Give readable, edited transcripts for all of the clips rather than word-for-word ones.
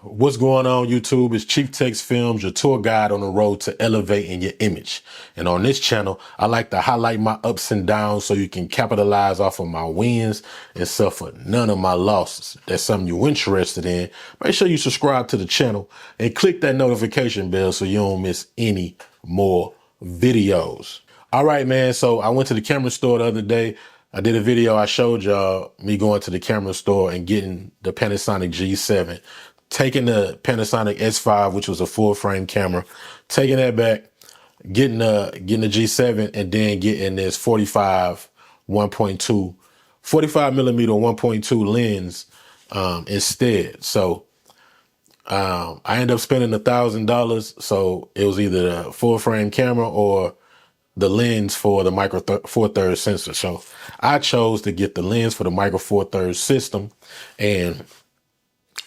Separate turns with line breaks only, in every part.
What's going on, YouTube? It's Chief Tex Films, your tour guide on the road to elevating your image. And on this channel, I like to highlight my ups and downs so you can capitalize off of my wins and suffer none of my losses. If that's something you're interested in, make sure you subscribe to the channel and click that notification bell so you don't miss any more videos. All right, man. So I went to the camera store the other day. I did a video. I showed y'all me going to the camera store and getting the Panasonic G7, taking the Panasonic S5, which was a full frame camera, taking that back, getting the G7, and then getting this 45 millimeter 1.2 lens instead. So I ended up spending $1,000. So it was either the full frame camera or the lens for the micro four thirds sensor. So I chose to get the lens for the micro four thirds system, and a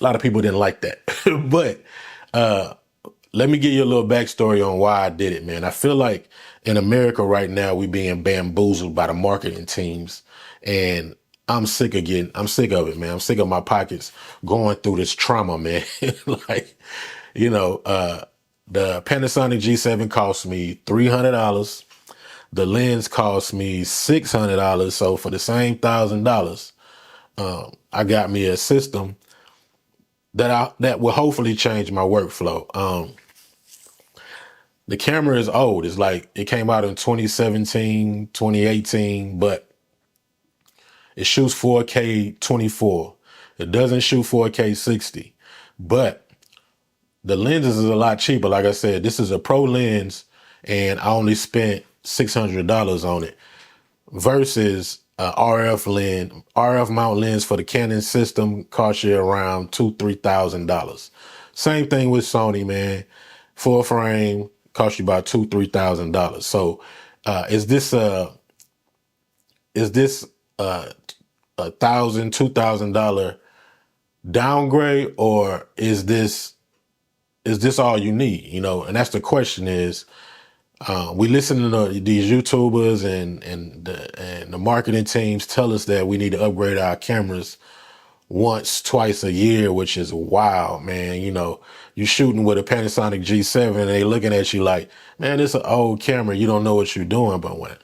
lot of people didn't like that. But let me give you a little backstory on why I did it, man. I feel like in America right now, we being bamboozled by the marketing teams, and I'm sick of it, man. I'm sick of my pockets going through this trauma, man. Like, the Panasonic G7 cost me $300. The lens cost me $600. So for the same $1,000, I got me a system that will hopefully change my workflow. The camera is old. It's like it came out in 2017, 2018, but it shoots 4K 24. It doesn't shoot 4K 60, but the lenses is a lot cheaper. Like I said, this is a pro lens and I only spent $600 on it versus RF mount lens for the Canon system costs you around $2,000-$3,000. Same thing with Sony, man. Full frame costs you about $2,000-$3,000. So is this $1,000-$2,000 downgrade, or is this all you need? And that's the question. Is we listen to these YouTubers and the marketing teams tell us that we need to upgrade our cameras once, twice a year, which is wild, man. You're shooting with a Panasonic G7 and they looking at you like, man, it's an old camera. You don't know what you're doing. But when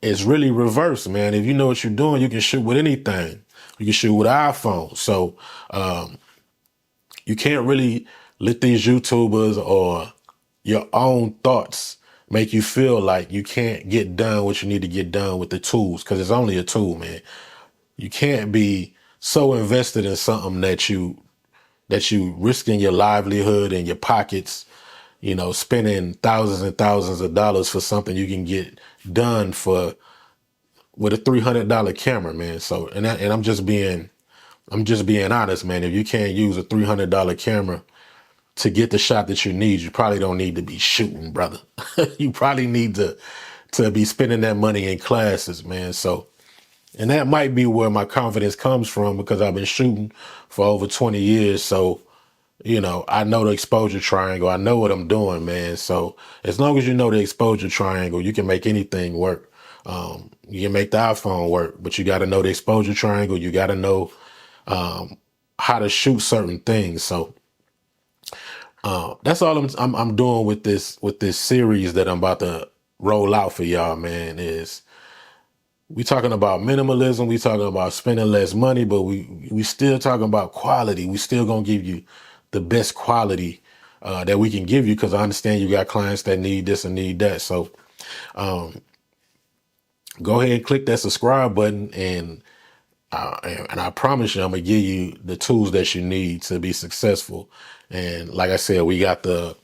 it's really reversed, man. If you know what you're doing, you can shoot with anything. You can shoot with iPhone. So you can't really let these YouTubers or your own thoughts make you feel like you can't get done what you need to get done with the tools, because it's only a tool, man. You can't be so invested in something that you risking your livelihood and your pockets, spending thousands and thousands of dollars for something you can get done with a $300 camera, man. So and I'm just being honest, man. If you can't use a $300 camera to get the shot that you need, you probably don't need to be shooting, brother. You probably need to be spending that money in classes, man. So, and that might be where my confidence comes from, because I've been shooting for over 20 years. So, I know the exposure triangle. I know what I'm doing, man. So as long as you know the exposure triangle, you can make anything work. You can make the iPhone work, but you got to know the exposure triangle. You got to know how to shoot certain things. So that's all I'm doing with this series that I'm about to roll out for y'all, man. Is we talking about minimalism, we talking about spending less money, but we still talking about quality. We still gonna give you the best quality that we can give you, because I understand you got clients that need this and need that. So go ahead and click that subscribe button, and I promise you, I'm gonna give you the tools that you need to be successful. And like I said, we got the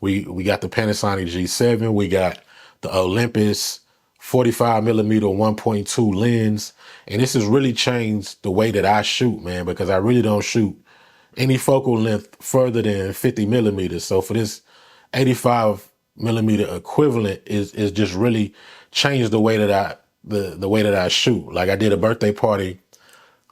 Panasonic G7, we got the Olympus 45 millimeter 1.2 lens, and this has really changed the way that I shoot, man, because I really don't shoot any focal length further than 50 millimeters. So for this 85 millimeter equivalent is just really changed the way that the way that I shoot. Like I did a birthday party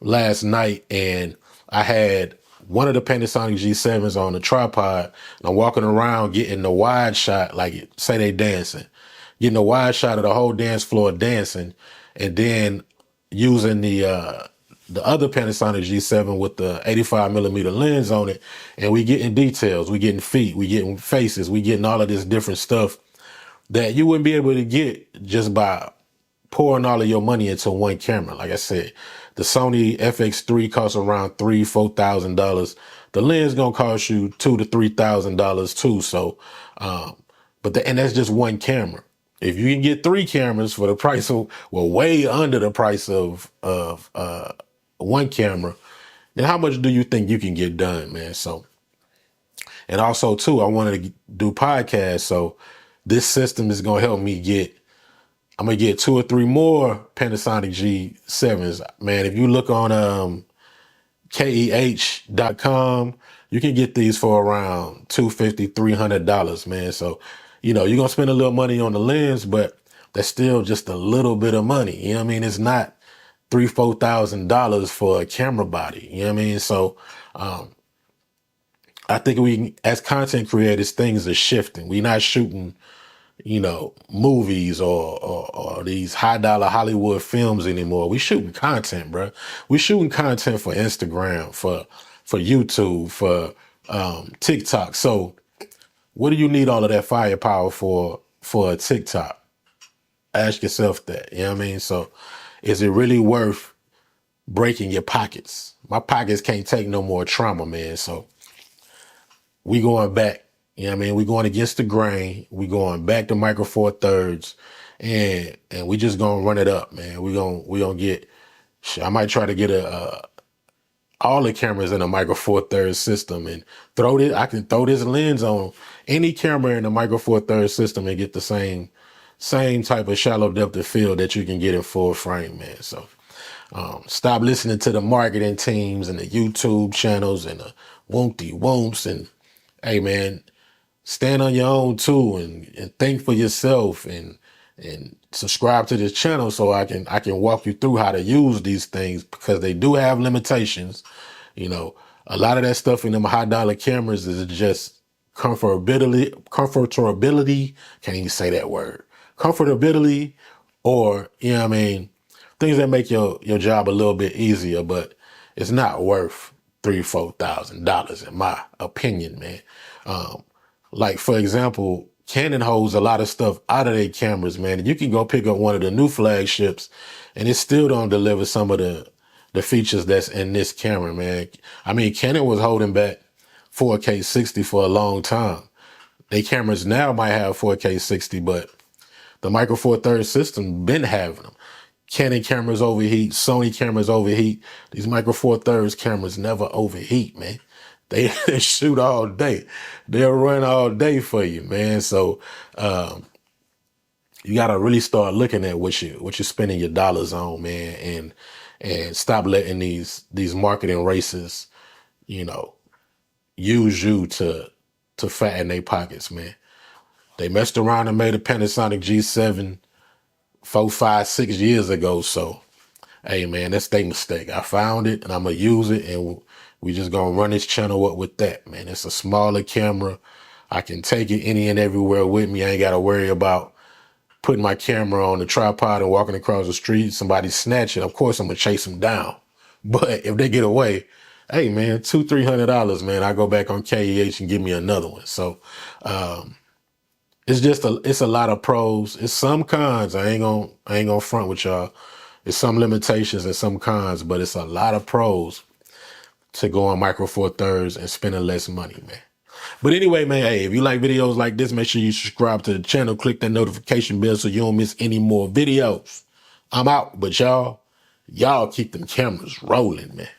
last night, and I had one of the Panasonic G7s on the tripod, and I'm walking around getting the wide shot, like say they dancing, getting a wide shot of the whole dance floor dancing, and then using the the other Panasonic G7 with the 85 millimeter lens on it, and we getting details, we getting feet, we getting faces, we getting all of this different stuff that you wouldn't be able to get just by pouring all of your money into one camera. Like I said, the Sony FX3 costs around $4,000. The lens gonna cost you $2,000 to $3,000 too. So, and that's just one camera. If you can get 3 cameras for the price of, well, way under the price of one camera, then how much do you think you can get done, man? So, and also too, I wanted to do podcasts. So this system is gonna help me I'm gonna get 2 or 3 more Panasonic G7s. Man, if you look on KEH.com, you can get these for around $250, $300, man. So, you're gonna spend a little money on the lens, but that's still just a little bit of money. You know what I mean? It's not $3,000, $4,000 for a camera body. You know what I mean? So I think as content creators, things are shifting. We're not shooting movies or these high dollar Hollywood films anymore. We shooting content, bro. We shooting content for Instagram, for YouTube, for TikTok. So what do you need all of that firepower for a TikTok? Ask yourself that. You know what I mean? So is it really worth breaking your pockets? My pockets can't take no more trauma, man. So we going back. You know what I mean? We're going against the grain. We're going back to Micro Four Thirds, and we just gonna run it up, man. We gonna get. I might try to get all the cameras in a Micro Four Thirds system and I can throw this lens on any camera in the Micro Four Thirds system and get the same type of shallow depth of field that you can get in full frame, man. So stop listening to the marketing teams and the YouTube channels and the whoomps and hey, man. Stand on your own too and think for yourself and subscribe to this channel so I can walk you through how to use these things because they do have limitations. A lot of that stuff in them high dollar cameras is just comfortability, can't even say that word. Comfortability or, things that make your job a little bit easier, but it's not worth $3,000, $4,000 in my opinion, man. Like, for example, Canon holds a lot of stuff out of their cameras, man. You can go pick up one of the new flagships and it still don't deliver some of the features that's in this camera, man. I mean, Canon was holding back 4K 60 for a long time. Their cameras now might have 4K 60, but the Micro Four Thirds system been having them. Canon cameras overheat, Sony cameras overheat. These Micro Four Thirds cameras never overheat, man. They shoot all day. They'll run all day for you, man. So you gotta really start looking at what you're spending your dollars on, man, and stop letting these marketing races, use you to fatten their pockets, man. They messed around and made a Panasonic G7 4, 5, 6 years ago. So hey, man, that's their mistake. I found it and I'm gonna use it and we just gonna run this channel up with that, man. It's a smaller camera. I can take it any and everywhere with me. I ain't gotta worry about putting my camera on the tripod and walking across the street. Somebody snatch it. Of course, I'm gonna chase them down. But if they get away, hey, man, $200, $300, man. I go back on KEH and give me another one. So it's a lot of pros. It's some cons. I ain't gonna front with y'all. It's some limitations and some cons, but it's a lot of pros to go on Micro Four Thirds and spending less money, man. But anyway, man, hey, if you like videos like this, make sure you subscribe to the channel, click that notification bell so you don't miss any more videos. I'm out, but y'all keep them cameras rolling, man.